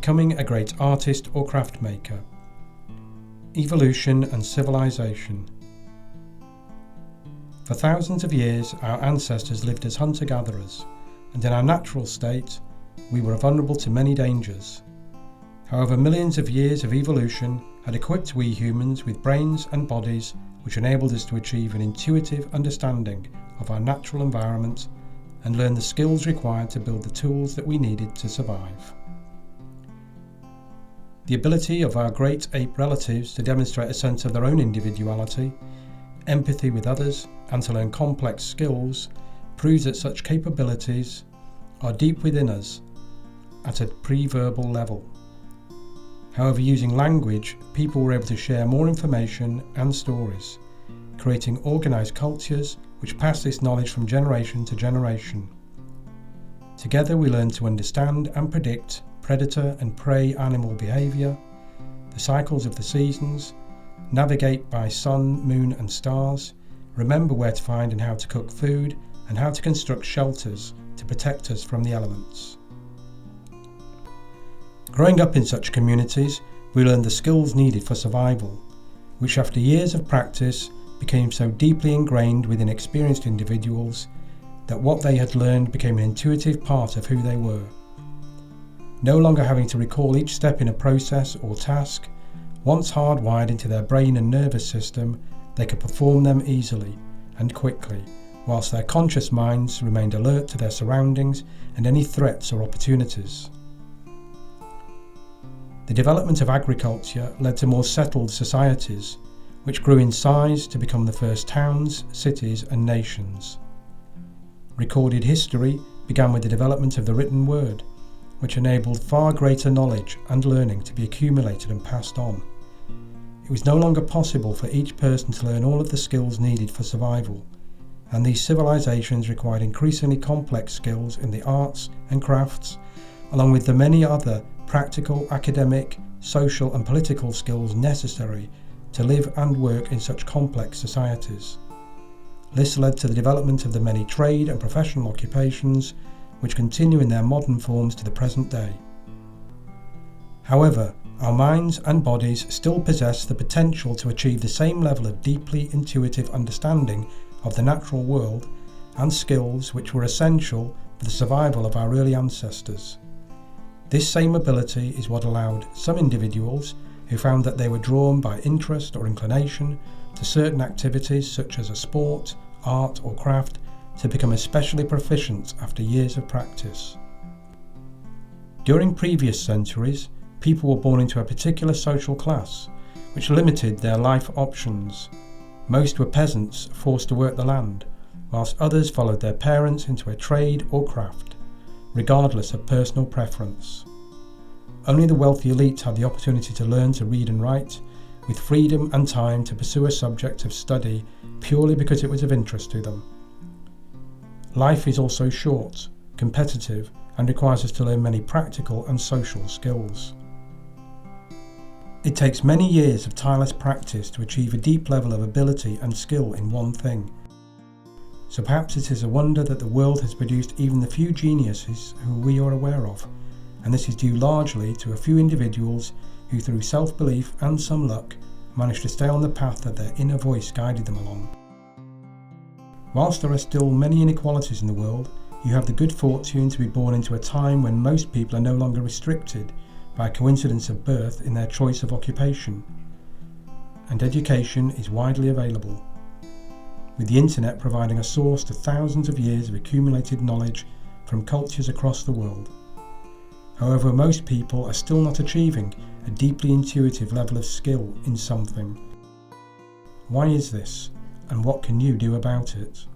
becoming a great artist or craft maker. Evolution and Civilisation. For thousands of years, our ancestors lived as hunter-gatherers, and in our natural state, we were vulnerable to many dangers. However, millions of years of evolution had equipped we humans with brains and bodies which enabled us to achieve an intuitive understanding of our natural environment and learn the skills required to build the tools that we needed to survive. The ability of our great ape relatives to demonstrate a sense of their own individuality, empathy with others, and to learn complex skills proves that such capabilities are deep within us at a pre-verbal level. However, using language, people were able to share more information and stories, creating organised cultures which pass this knowledge from generation to generation. Together we learn to understand and predict predator and prey animal behaviour, the cycles of the seasons, navigate by sun, moon and stars, remember where to find and how to cook food, and how to construct shelters to protect us from the elements. Growing up in such communities, we learned the skills needed for survival, which after years of practice became so deeply ingrained within experienced individuals that what they had learned became an intuitive part of who they were. No longer having to recall each step in a process or task, once hardwired into their brain and nervous system, they could perform them easily and quickly, whilst their conscious minds remained alert to their surroundings and any threats or opportunities. The development of agriculture led to more settled societies, which grew in size to become the first towns, cities and nations. Recorded history began with the development of the written word, which enabled far greater knowledge and learning to be accumulated and passed on. It was no longer possible for each person to learn all of the skills needed for survival, and these civilizations required increasingly complex skills in the arts and crafts, along with the many other practical, academic, social and political skills necessary to live and work in such complex societies. This led to the development of the many trade and professional occupations which continue in their modern forms to the present day. However, our minds and bodies still possess the potential to achieve the same level of deeply intuitive understanding of the natural world and skills which were essential for the survival of our early ancestors. This same ability is what allowed some individuals who found that they were drawn by interest or inclination to certain activities such as a sport, art or craft to become especially proficient after years of practice. During previous centuries, people were born into a particular social class, which limited their life options. Most were peasants forced to work the land, whilst others followed their parents into a trade or craft, regardless of personal preference. Only the wealthy elite had the opportunity to learn to read and write, with freedom and time to pursue a subject of study purely because it was of interest to them. Life is also short, competitive, and requires us to learn many practical and social skills. It takes many years of tireless practice to achieve a deep level of ability and skill in one thing. So perhaps it is a wonder that the world has produced even the few geniuses who we are aware of, and this is due largely to a few individuals who through self-belief and some luck managed to stay on the path that their inner voice guided them along. Whilst there are still many inequalities in the world, you have the good fortune to be born into a time when most people are no longer restricted by coincidence of birth in their choice of occupation, and education is widely available, with the internet providing a source to thousands of years of accumulated knowledge from cultures across the world. However, most people are still not achieving a deeply intuitive level of skill in something. Why is this, and what can you do about it?